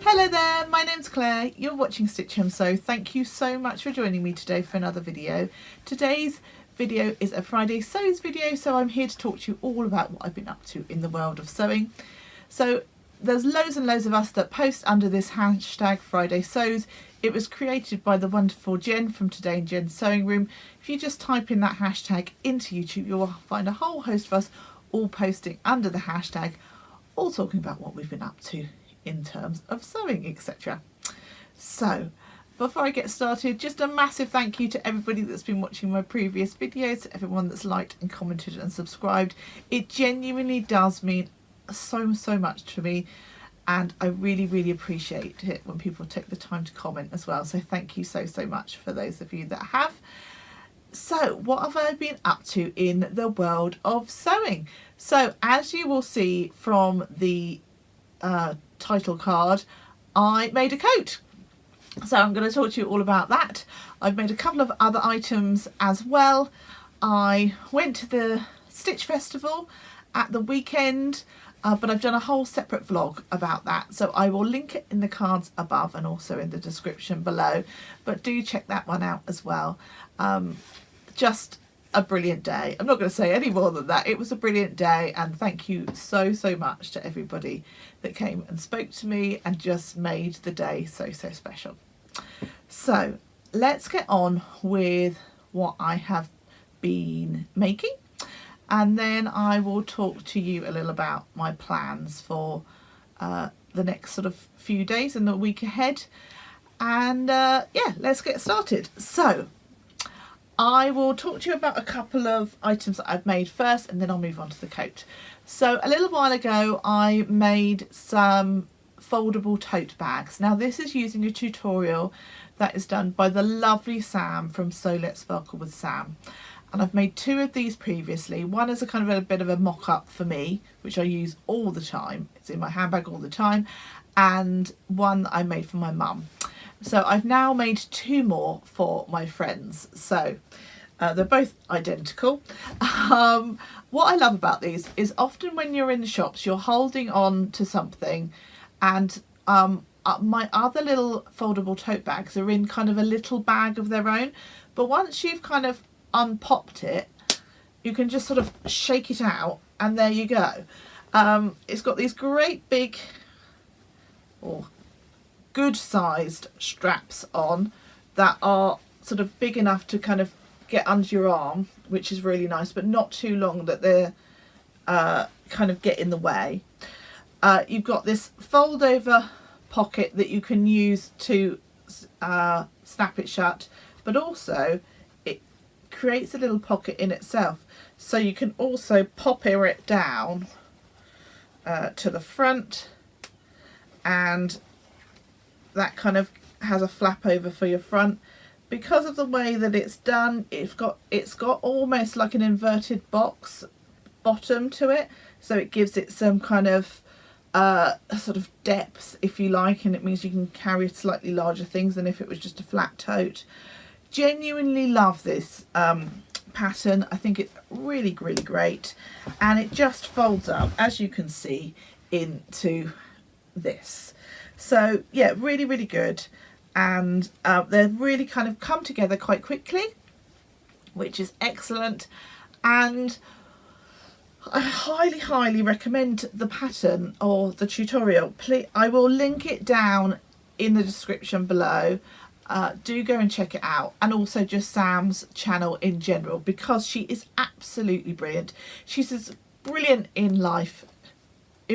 Hello there, my name's Claire, you're watching Stitch Him Sew. Thank you so much for joining me today for another video. Today's video is a Friday Sews video, so I'm here to talk to you all about what I've been up to in the world of sewing. So there's loads and loads of us that post under this hashtag Friday Sews. It was created by the wonderful Jen from Today in Jen's Sewing Room. If you just type in that hashtag into YouTube, you'll find a whole host of us all posting under the hashtag, all talking about what we've been up to in terms of sewing, etc. So before I get started, just a massive thank you to everybody that's been watching my previous videos, everyone that's liked and commented and subscribed. It genuinely does mean so much to me, and I really appreciate it when people take the time to comment as well. So thank you so much for those of you that have. So what have I been up to in the world of sewing? So as you will see from the title card, I made a coat. So I'm going to talk to you all about that. I've made a couple of other items as well. I went to the Stitch Festival at the weekend, but I've done a whole separate vlog about that. So I will link it in the cards above and also in the description below. But do check that one out as well. Just a brilliant day. I'm not going to say any more than that. It was a brilliant day, and thank you so much to everybody that came and spoke to me and just made the day so special. So let's get on with what I have been making, and then I will talk to you a little about my plans for the next sort of few days and the week ahead. And yeah, let's get started. So I will talk to you about a couple of items that I've made first, and then I'll move on to the coat. So a little while ago I made some foldable tote bags. Now this is using a tutorial that is done by the lovely Sam from Sew Let's Sparkle with Sam. And I've made two of these previously. One is a kind of a bit of a mock-up for me, which I use all the time. It's in my handbag all the time. And one that I made for my mum. So I've now made two more for my friends. So they're both identical. What I love about these is often when you're in the shops, you're holding on to something, and my other little foldable tote bags are in kind of a little bag of their own. But once you've kind of unpopped it, you can just sort of shake it out, and there you go. It's got these great big, good sized straps on that are sort of big enough to kind of get under your arm, which is really nice, but not too long that they're kind of get in the way. You've got this fold over pocket that you can use to snap it shut, but also it creates a little pocket in itself, so you can also pop it down to the front, and that kind of has a flap over for your front. Because of the way that it's done, it's got almost like an inverted box bottom to it, so it gives it some kind of sort of depth, if you like, and it means you can carry slightly larger things than if it was just a flat tote. Genuinely love this pattern. I think it's really great, and it just folds up, as you can see, into this. So yeah, really good, and they've really kind of come together quite quickly, which is excellent. And I highly recommend the pattern or the tutorial. Please, I will link it down in the description below. Do go and check it out, and also just Sam's channel in general, because she is absolutely brilliant. She's as brilliant in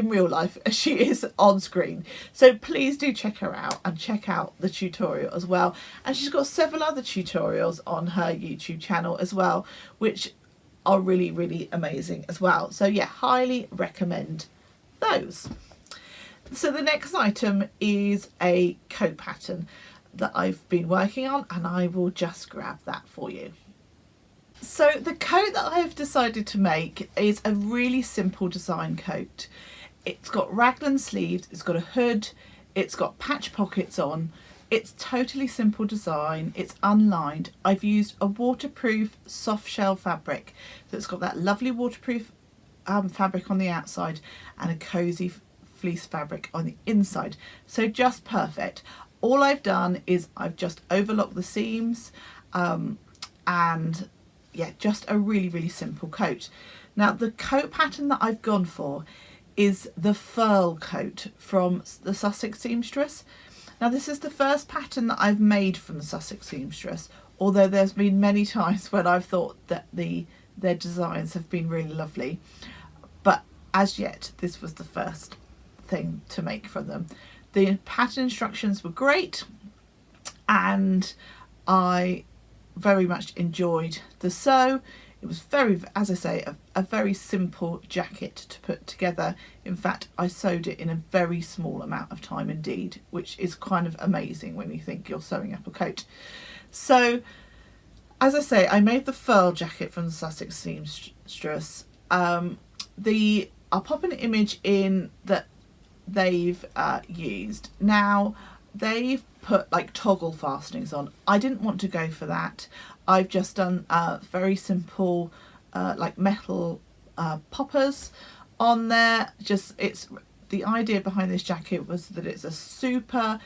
real life as she is on screen. So please do check her out, and check out the tutorial as well. And she's got several other tutorials on her YouTube channel as well, which are really amazing as well. So yeah, highly recommend those. So the next item is a coat pattern that I've been working on, and I will just grab that for you. So the coat that I have decided to make is a really simple design coat. It's got raglan sleeves, it's got a hood, it's got patch pockets on. It's totally simple design, it's unlined. I've used a waterproof soft shell fabric, so it's got that lovely waterproof fabric on the outside and a cozy fleece fabric on the inside. So just perfect. All I've done is I've just overlocked the seams, and yeah, just a really simple coat. Now the coat pattern that I've gone for is the furl coat from the Sussex seamstress. Now this is the first pattern that I've made from the Sussex seamstress, although there's been many times when I've thought that their designs have been really lovely, but as yet this was the first thing to make from them. The pattern instructions were great, and I very much enjoyed the sew. It was very, as I say, a very simple jacket to put together. In fact, I sewed it in a very small amount of time indeed, which is kind of amazing when you think you're sewing up a coat. So, as I say, I made the furl jacket from the Sussex seamstress. I'll pop an image in that they've used. Now, they've put like toggle fastenings on. I didn't want to go for that. I've just done very simple like metal poppers on there. It's the idea behind this jacket was that it's a super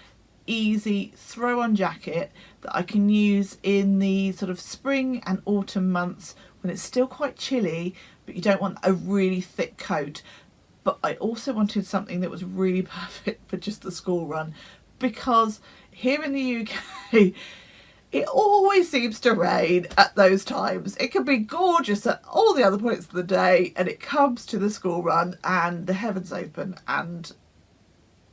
easy throw on jacket that I can use in the sort of spring and autumn months when it's still quite chilly, but you don't want a really thick coat. But I also wanted something that was really perfect for just the school run, because here in the UK it always seems to rain at those times. It can be gorgeous at all the other points of the day, and it comes to the school run and the heavens open and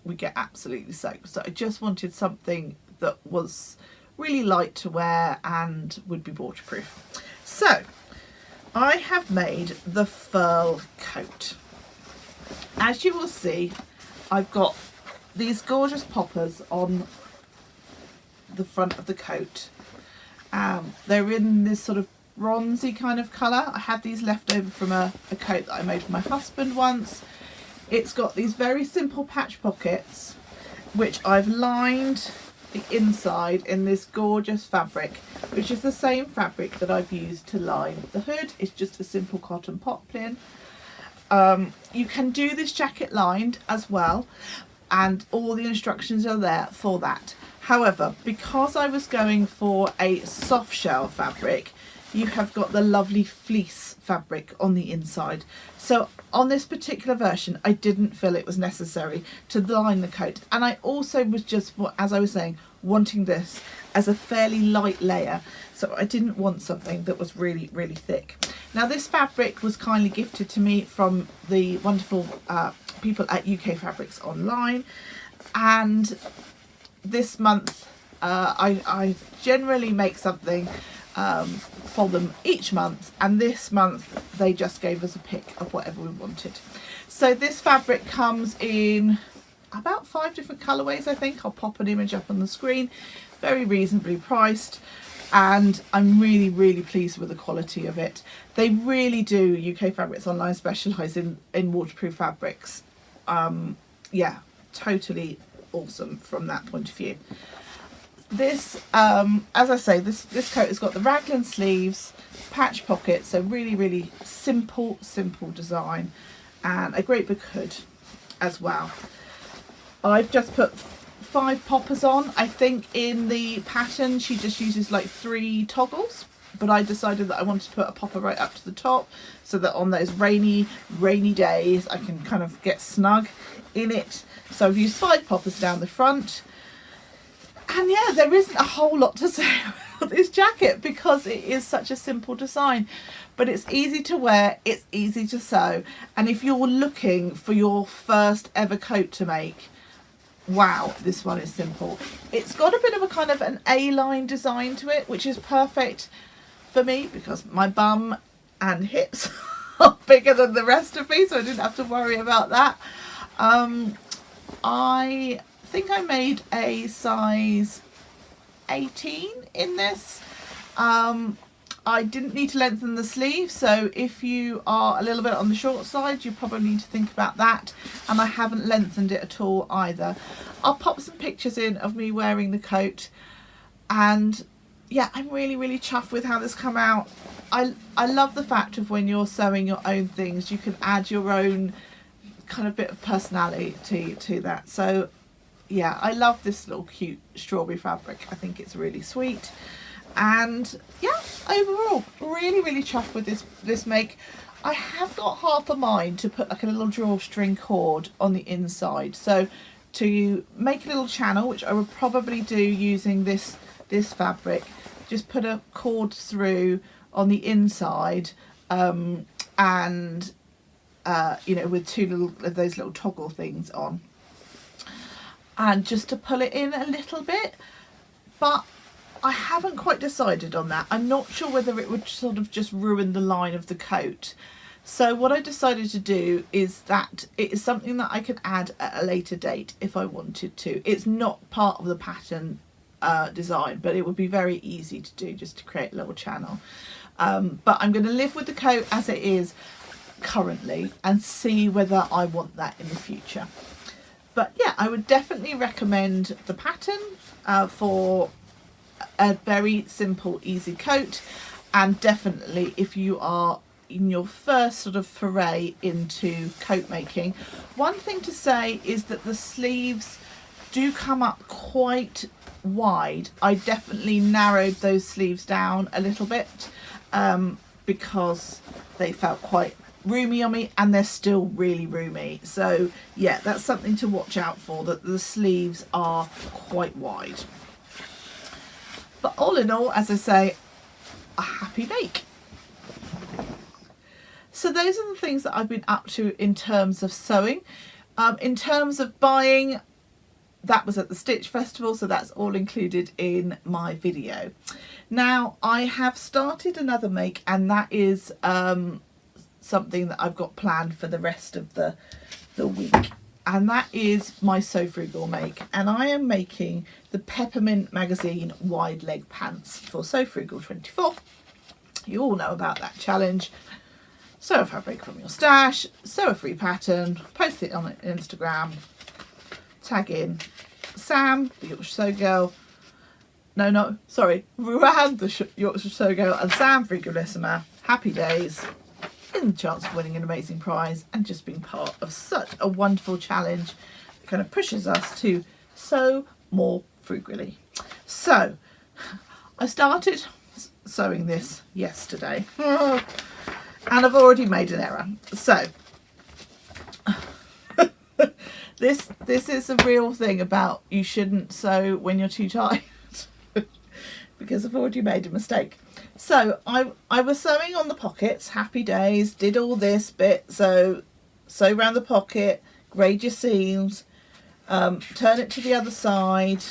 we get absolutely soaked. So I just wanted something that was really light to wear and would be waterproof. So I have made the furl coat. As you will see, I've got these gorgeous poppers on the front of the coat. They're in this sort of bronzy kind of colour. I had these left over from a coat that I made for my husband once. It's got these very simple patch pockets, which I've lined the inside in this gorgeous fabric, which is the same fabric that I've used to line the hood. It's just a simple cotton poplin. You can do this jacket lined as well, and all the instructions are there for that. However, because I was going for a soft shell fabric, you have got the lovely fleece fabric on the inside. So on this particular version, I didn't feel it was necessary to line the coat. And I also was just, as I was saying, wanting this as a fairly light layer. So I didn't want something that was really thick. Now this fabric was kindly gifted to me from the wonderful people at UK Fabrics Online. And this month, I generally make something for them each month, and this month they just gave us a pick of whatever we wanted. So this fabric comes in about 5 different colorways, I think. I'll pop an image up on the screen. Very reasonably priced, and I'm really pleased with the quality of it. They really do, UK Fabrics Online, specialise in waterproof fabrics. Yeah, totally awesome from that point of view. This, as I say, this coat has got the raglan sleeves, patch pockets, so really simple design, and a great big hood as well. I've just put 5 poppers on. I think in the pattern she just uses like 3 toggles, but I decided that I wanted to put a popper right up to the top so that on those rainy days I can kind of get snug in it. So I've used 5 poppers down the front. And yeah, there isn't a whole lot to say about this jacket because it is such a simple design, but it's easy to wear, it's easy to sew, and if you're looking for your first ever coat to make, wow, this one is simple. It's got a bit of a kind of an A-line design to it, which is perfect for me because my bum and hips are bigger than the rest of me, so I didn't have to worry about that. I think I made a size 18 in this. I didn't need to lengthen the sleeve, so if you are a little bit on the short side, you probably need to think about that, and I haven't lengthened it at all either. I'll pop some pictures in of me wearing the coat, and yeah, I'm really chuffed with how this come out. I love the fact of when you're sewing your own things, you can add your own kind of bit of personality to that. So yeah, I love this little cute strawberry fabric. I think it's really sweet. And yeah, overall, really chuffed with this make. I have got half a mind to put like a little drawstring cord on the inside. So to make a little channel, which I would probably do using this fabric, just put a cord through on the inside, and you know, with two little of those little toggle things on, and just to pull it in a little bit. But I haven't quite decided on that. I'm not sure whether it would sort of just ruin the line of the coat. So what I decided to do is that it is something that I can add at a later date if I wanted to. It's not part of the pattern design, but it would be very easy to do, just to create a little channel. But I'm going to live with the coat as it is currently and see whether I want that in the future. But yeah, I would definitely recommend the pattern for a very simple, easy coat. And definitely if you are in your first sort of foray into coat making, one thing to say is that the sleeves do come up quite wide. I definitely narrowed those sleeves down a little bit because they felt quite roomy on me, and they're still really roomy. So yeah, that's something to watch out for, that the sleeves are quite wide. But all in all, as I say, a happy make. So those are the things that I've been up to in terms of sewing. In terms of buying, that was at the Stitch Festival, so that's all included in my video. Now I have started another make, and that is something that I've got planned for the rest of the week, and that is my Sew Frugal make. And I am making the Peppermint Magazine wide leg pants for Sew Frugal 24. You all know about that challenge. Sew a fabric from your stash, sew a free pattern, post it on Instagram, tag in Sam, the Yorkshire Sew Girl, Ruan, the Yorkshire Sew Girl, and Sam, Frugal Listener. Happy days, in the chance of winning an amazing prize and just being part of such a wonderful challenge that kind of pushes us to sew more frugally. So I started sewing this yesterday. And I've already made an error. So this is a real thing about you shouldn't sew when you're too tired because I've already made a mistake. So I was sewing on the pockets, happy days, did all this bit, sew around the pocket, grade your seams, turn it to the other side,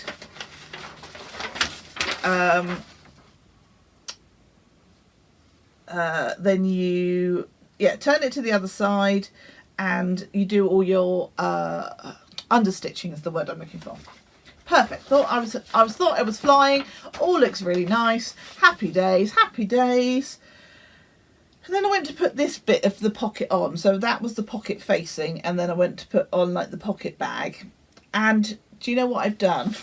then you turn it to the other side, and you do all your understitching is the word I'm looking for. Perfect. Thought I was flying. All looks really nice. Happy days, happy days. And then I went to put this bit of the pocket on. So that was the pocket facing, and then I went to put on like the pocket bag. And do you know what I've done?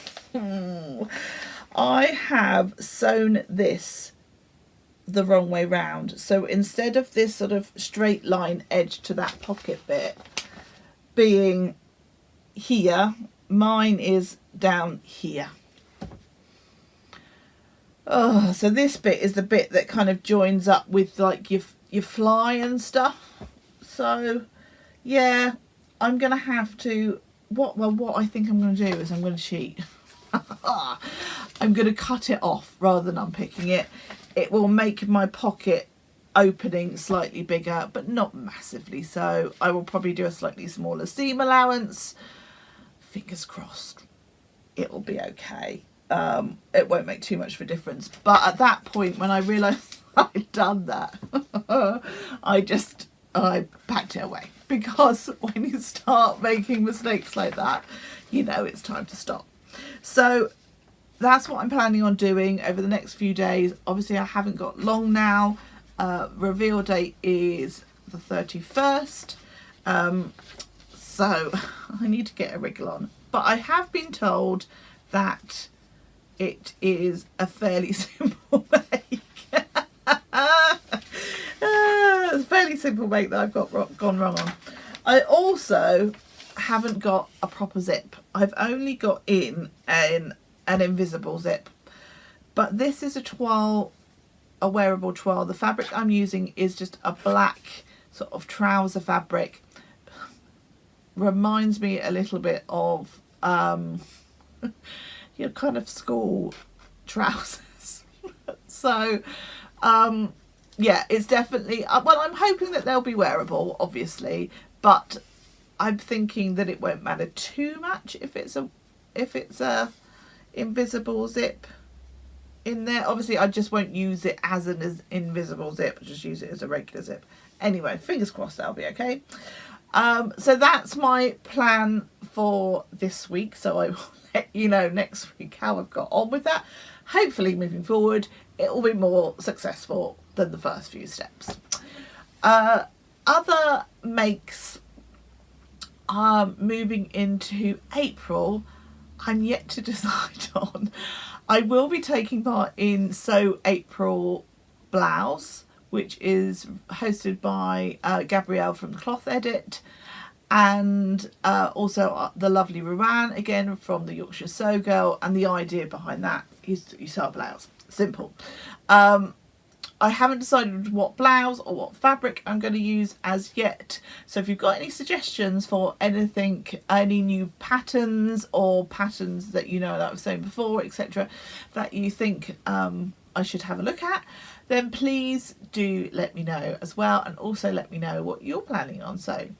I have sewn this the wrong way round. So instead of this sort of straight line edge to that pocket bit being here, mine is down here. Oh, so this bit is the bit that kind of joins up with like your fly and stuff. So yeah, I'm gonna have to what I think I'm gonna do is I'm gonna cheat. I'm gonna cut it off rather than unpicking it. It will make my pocket opening slightly bigger, but not massively so. I will probably do a slightly smaller seam allowance. Fingers crossed it'll be okay. It won't make too much of a difference. But at that point, when I realised I'd done that, I packed it away. Because when you start making mistakes like that, you know it's time to stop. So that's what I'm planning on doing over the next few days. Obviously I haven't got long now. Reveal date is the 31st. So I need to get a wriggle on. But I have been told that it is a fairly simple make. It's a fairly simple make that I've gone wrong on. I also haven't got a proper zip. I've only got in an invisible zip, but this is a toile, a wearable toile. The fabric I'm using is just a black sort of trouser fabric. Reminds me a little bit of your kind of school trousers. So yeah, it's definitely well, I'm hoping that they'll be wearable, obviously, but I'm thinking that it won't matter too much if it's a invisible zip in there. Obviously I just won't use it as an invisible zip, just use it as a regular zip. Anyway, fingers crossed that'll be okay. So that's my plan for this week, so I will let you know next week how I've got on with that. Hopefully moving forward it will be more successful than the first few steps. Other makes moving into April, I'm yet to decide on. I will be taking part in Sew April Blouse, which is hosted by Gabriel from Cloth Edit, and also the lovely Ruan, again from the Yorkshire Sew Girl, and the idea behind that is that you sew a blouse. Simple. I haven't decided what blouse or what fabric I'm going to use as yet, so if you've got any suggestions for anything, any new patterns or patterns that you know that I've sewn before, etc., that you think I should have a look at, then please do let me know as well, and also let me know what you're planning on sewing.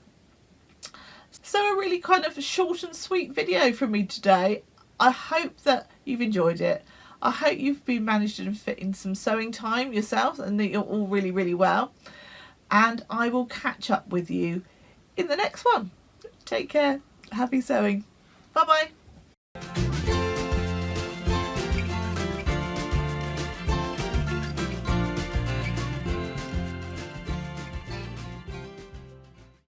So a really kind of short and sweet video from me today. I hope that you've enjoyed it. I hope you've been managed to fit in some sewing time yourselves and that you're all really well. And I will catch up with you in the next one. Take care. Happy sewing. Bye bye.